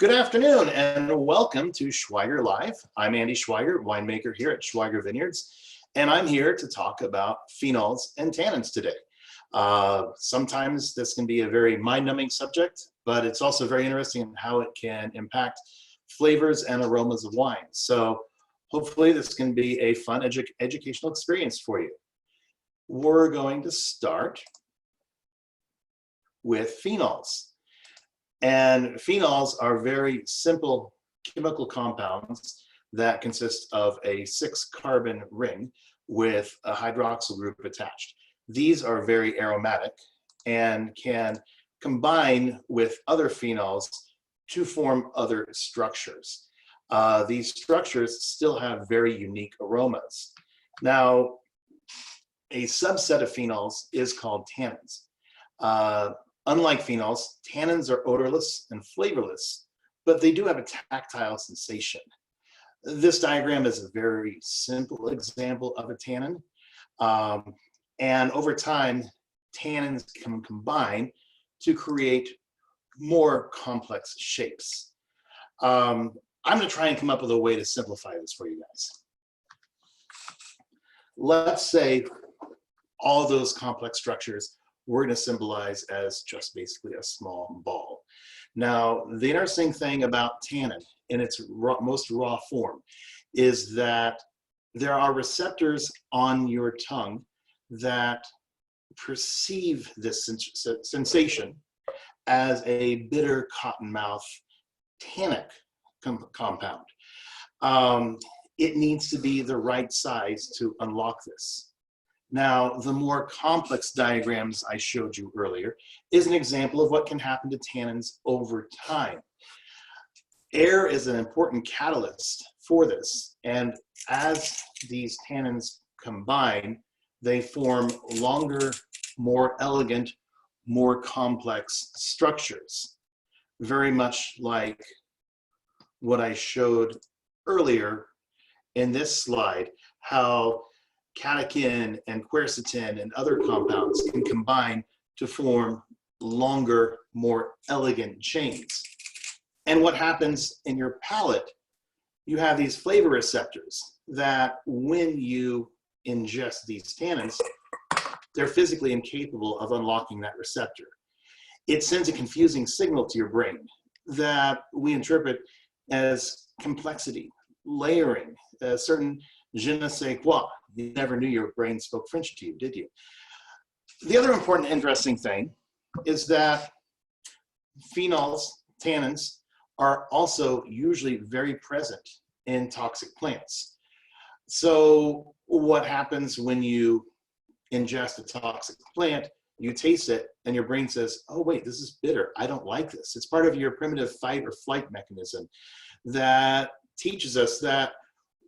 Good afternoon and welcome to Schweiger Live. I'm Andy Schweiger, winemaker here at Schweiger Vineyards, and I'm here to talk about phenols and tannins today. Sometimes this can be a very mind-numbing subject, but it's also very interesting in how it can impact flavors and aromas of wine. So hopefully this can be a fun educational experience for you. We're going to start with phenols. And phenols are very simple chemical compounds that consist of a 6-carbon ring with a hydroxyl group attached. These are very aromatic and can combine with other phenols to form other structures. These structures still have very unique aromas. Now, a subset of phenols is called tannins. Unlike phenols, tannins are odorless and flavorless, but they do have a tactile sensation. This diagram is a very simple example of a tannin. And over time, tannins can combine to create more complex shapes. I'm going to try and come up with a way to simplify this for you guys. Let's say all those complex structures we're going to symbolize as just basically a small ball. Now, the interesting thing about tannin in its most raw form is that there are receptors on your tongue that perceive this sensation as a bitter cottonmouth tannic compound. It needs to be the right size to unlock this. Now, the more complex diagrams I showed you earlier is an example of what can happen to tannins over time. Air is an important catalyst for this, and as these tannins combine, they form longer, more elegant, more complex structures, very much like what I showed earlier in this slide, how catechin and quercetin and other compounds can combine to form longer, more elegant chains. And what happens in your palate, you have these flavor receptors that when you ingest these tannins, they're physically incapable of unlocking that receptor. It sends a confusing signal to your brain that we interpret as complexity, layering, a certain je ne sais quoi. You never knew your brain spoke French to you, did you? The other important interesting thing is that phenols, tannins, are also usually very present in toxic plants. So what happens when you ingest a toxic plant, you taste it, and your brain says, oh wait, this is bitter, I don't like this. It's part of your primitive fight or flight mechanism that teaches us that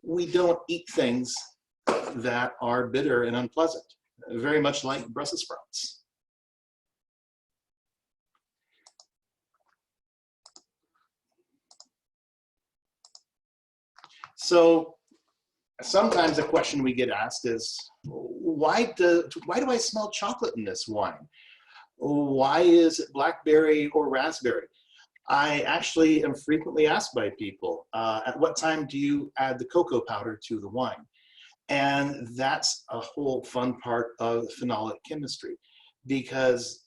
we don't eat things that are bitter and unpleasant, very much like Brussels sprouts. So sometimes a question we get asked is, why do I smell chocolate in this wine? Why is it blackberry or raspberry? I actually am frequently asked by people, at what time do you add the cocoa powder to the wine? And that's a whole fun part of phenolic chemistry, because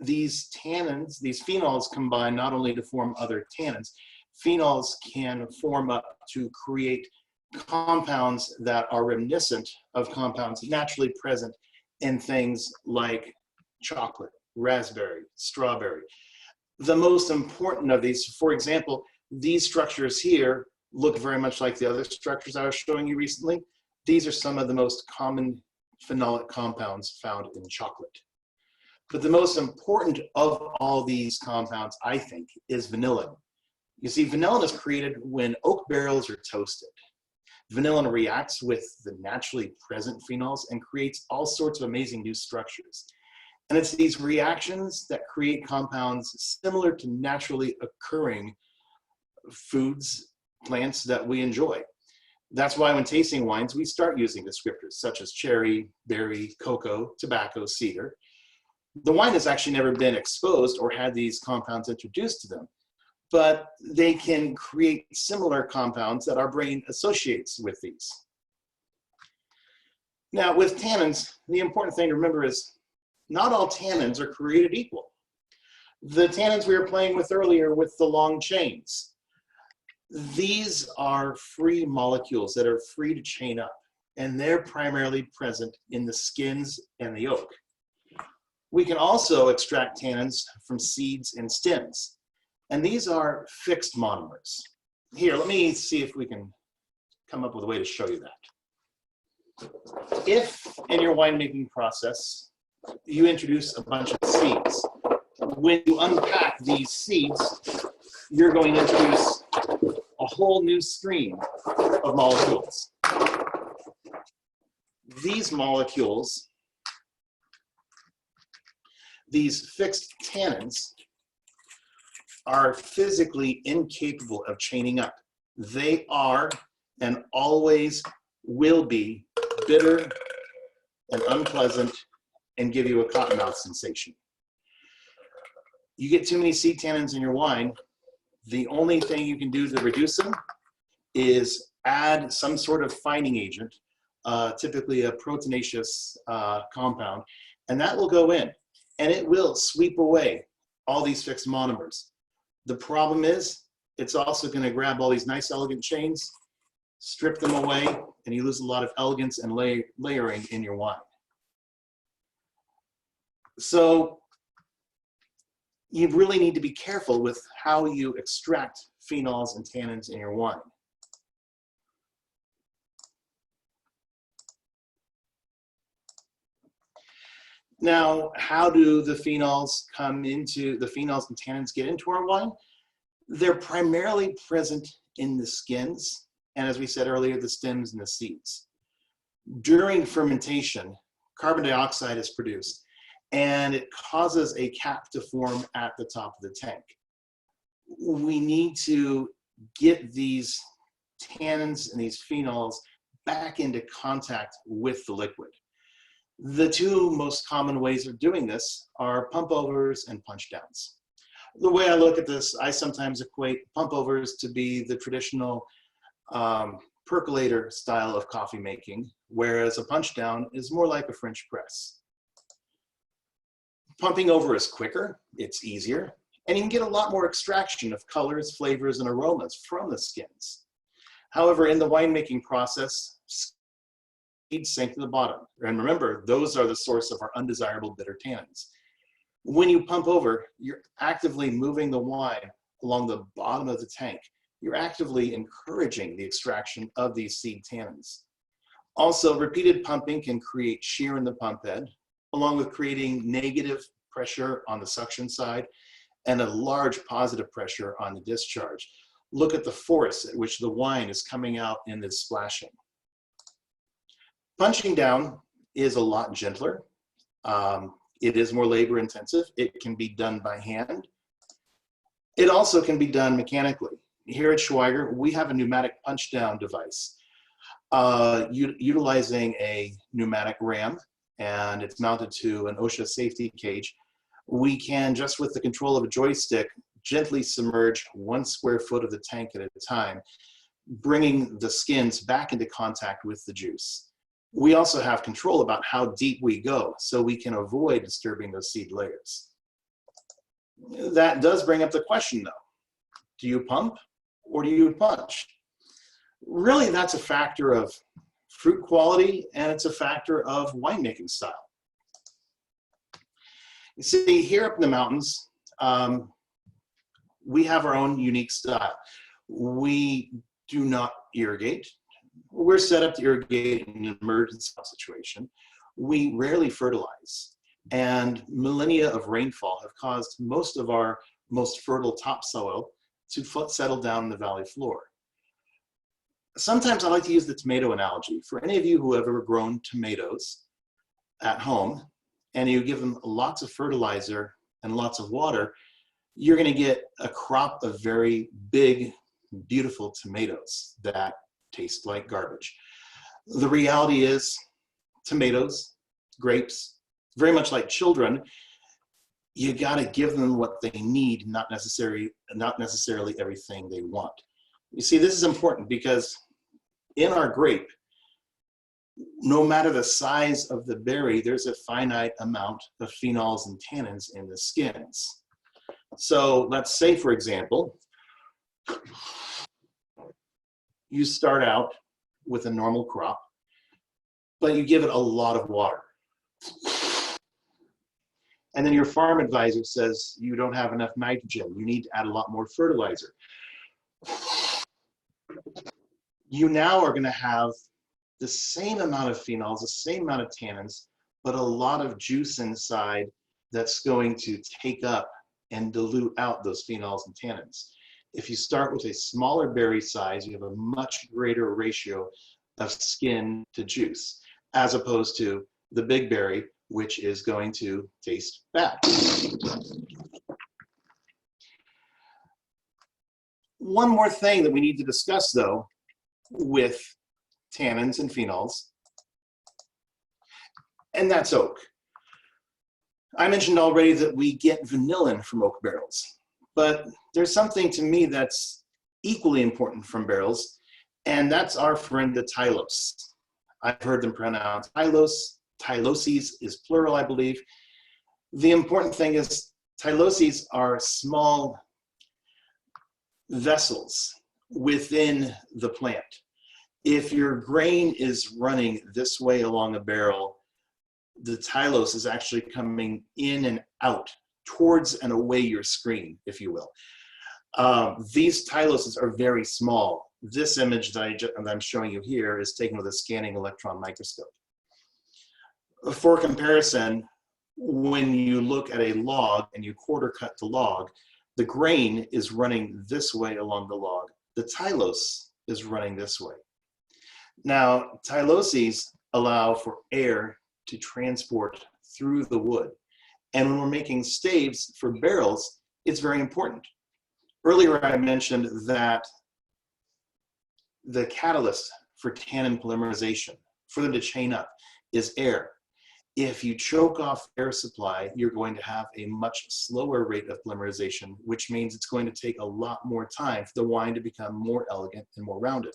these tannins, these phenols combine not only to form other tannins, phenols can form up to create compounds that are reminiscent of compounds naturally present in things like chocolate, raspberry, strawberry. The most important of these, for example, these structures here look very much like the other structures I was showing you recently. These are some of the most common phenolic compounds found in chocolate. But the most important of all these compounds, I think, is vanillin. You see, vanillin is created when oak barrels are toasted. Vanillin reacts with the naturally present phenols and creates all sorts of amazing new structures. And it's these reactions that create compounds similar to naturally occurring foods, plants that we enjoy. That's why when tasting wines, we start using descriptors such as cherry, berry, cocoa, tobacco, cedar. The wine has actually never been exposed or had these compounds introduced to them. but they can create similar compounds that our brain associates with these. Now, with tannins, the important thing to remember is not all tannins are created equal. The tannins we were playing with earlier with the long chains, these are free molecules that are free to chain up, and they're primarily present in the skins and the yolk. We can also extract tannins from seeds and stems, and these are fixed monomers. Here, let me see if we can come up with a way to show you that. If in your winemaking process, you introduce a bunch of seeds, when you unpack these seeds, you're going to introduce a whole new stream of molecules. These molecules, these fixed tannins, are physically incapable of chaining up. They are and always will be bitter and unpleasant and give you a cottonmouth sensation. You get too many seed tannins in your wine, the only thing you can do to reduce them is add some sort of fining agent, typically a proteinaceous compound, and that will go in, and it will sweep away all these fixed monomers. The problem is, it's also going to grab all these nice elegant chains, strip them away, and you lose a lot of elegance and layering in your wine. So you really need to be careful with how you extract phenols and tannins in your wine. Now, how do the phenols and tannins get into our wine? They're primarily present in the skins, and as we said earlier, the stems and the seeds. During fermentation, carbon dioxide is produced, and it causes a cap to form at the top of the tank. We need to get these tannins and these phenols back into contact with the liquid. The two most common ways of doing this are pump overs and punch downs. The way I look at this, I sometimes equate pump overs to be the traditional percolator style of coffee making, whereas a punch down is more like a French press. Pumping over is quicker, it's easier, and you can get a lot more extraction of colors, flavors, and aromas from the skins. However, in the winemaking process, seeds sink to the bottom. And remember, those are the source of our undesirable bitter tannins. When you pump over, you're actively moving the wine along the bottom of the tank. You're actively encouraging the extraction of these seed tannins. Also, repeated pumping can create shear in the pump head, along with creating negative pressure on the suction side and a large positive pressure on the discharge. Look at the force at which the wine is coming out in this splashing. Punching down is a lot gentler. It is more labor intensive. It can be done by hand. It also can be done mechanically. Here at Schweiger, we have a pneumatic punch down device utilizing a pneumatic ram, and it's mounted to an OSHA safety cage. We can, just with the control of a joystick, gently submerge 1 square foot of the tank at a time, bringing the skins back into contact with the juice. We also have control about how deep we go, so we can avoid disturbing those seed layers. That does bring up the question though, do you pump or do you punch? Really, that's a factor of fruit quality, and it's a factor of winemaking style. You see, here up in the mountains, we have our own unique style. We do not irrigate. We're set up to irrigate in an emergency situation. We rarely fertilize, and millennia of rainfall have caused most of our most fertile topsoil to settle down in the valley floor. Sometimes I like to use the tomato analogy. For any of you who have ever grown tomatoes at home, and you give them lots of fertilizer and lots of water, you're going to get a crop of very big, beautiful tomatoes that taste like garbage. The reality is, tomatoes, grapes, very much like children, you got to give them what they need, not necessarily everything they want. You see, this is important because in our grape, no matter the size of the berry, there's a finite amount of phenols and tannins in the skins. So let's say, for example, you start out with a normal crop, but you give it a lot of water. And then your farm advisor says you don't have enough nitrogen. You need to add a lot more fertilizer. You now are going to have the same amount of phenols, the same amount of tannins, but a lot of juice inside that's going to take up and dilute out those phenols and tannins. If you start with a smaller berry size, you have a much greater ratio of skin to juice, as opposed to the big berry, which is going to taste bad. One more thing that we need to discuss, though, with tannins and phenols, and that's oak. I mentioned already that we get vanillin from oak barrels, but there's something to me that's equally important from barrels, and that's our friend the tylose. I've heard them pronounce tylose. Tyloses is plural, I believe. The important thing is tyloses are small vessels within the plant. If your grain is running this way along a barrel, the tylose is actually coming in and out towards and away your screen, if you will. These tyloses are very small. This image that I'm showing you here is taken with a scanning electron microscope. For comparison, when you look at a log and you quarter cut the log, the grain is running this way along the log. The tylose is running this way. Now, tyloses allow for air to transport through the wood. And when we're making staves for barrels, it's very important. Earlier, I mentioned that the catalyst for tannin polymerization, for them to chain up, is air. If you choke off air supply, you're going to have a much slower rate of polymerization, which means it's going to take a lot more time for the wine to become more elegant and more rounded.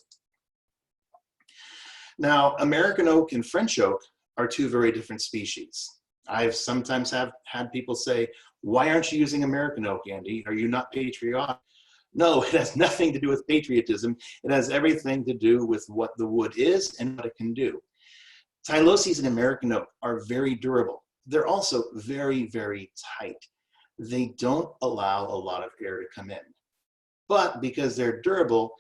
Now, American oak and French oak are two very different species. I've sometimes had people say, why aren't you using American oak, Andy? Are you not patriotic? No, it has nothing to do with patriotism. It has everything to do with what the wood is and what it can do. Tyloses in American oak are very durable. They're also very, very tight. They don't allow a lot of air to come in. But because they're durable,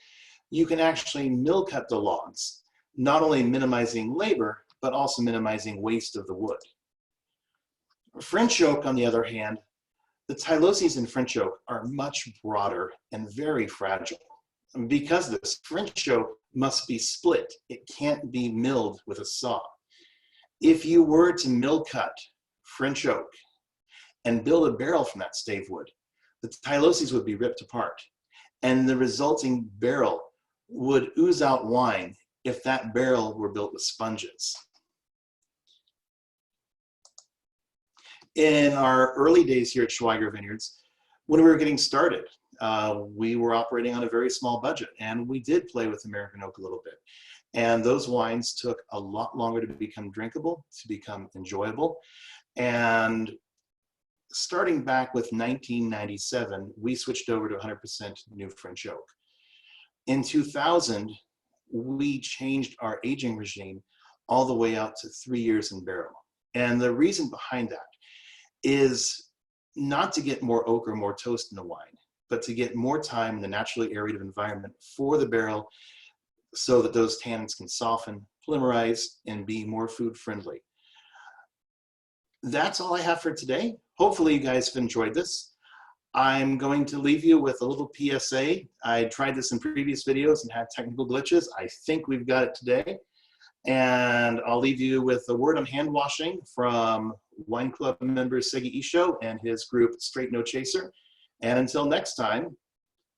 you can actually mill cut the logs, not only minimizing labor, but also minimizing waste of the wood. French oak, on the other hand, the tyloses in French oak are much broader and very fragile. And because of this, French oak must be split. It can't be milled with a saw. If you were to mill cut French oak and build a barrel from that stave wood, the tyloses would be ripped apart, and the resulting barrel would ooze out wine if that barrel were built with sponges. In our early days here at Schweiger Vineyards, when we were getting started, we were operating on a very small budget, and we did play with American oak a little bit. And those wines took a lot longer to become drinkable, to become enjoyable. And starting back with 1997, we switched over to 100% new French oak. In 2000, we changed our aging regime all the way out to 3 years in barrel. And the reason behind that is not to get more oak or more toast in the wine, but to get more time in the naturally aerative environment for the barrel so that those tannins can soften, polymerize, and be more food friendly. That's all I have for today. Hopefully you guys have enjoyed this. I'm going to leave you with a little PSA. I tried this in previous videos and had technical glitches. I think we've got it today. And I'll leave you with a word on hand washing from Wine Club member Segi Isho and his group Straight No Chaser. And until next time,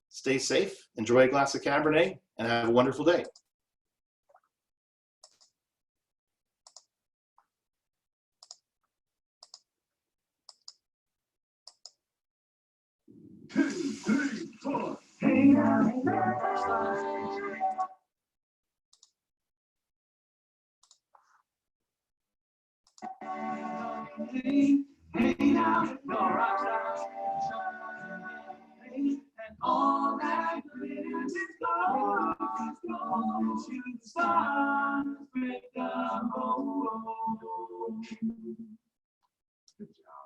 stay safe, enjoy a glass of Cabernet, and have a wonderful day. All that glitters is gold, to the stars, break the whole.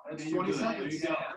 That's 20 seconds. There you go.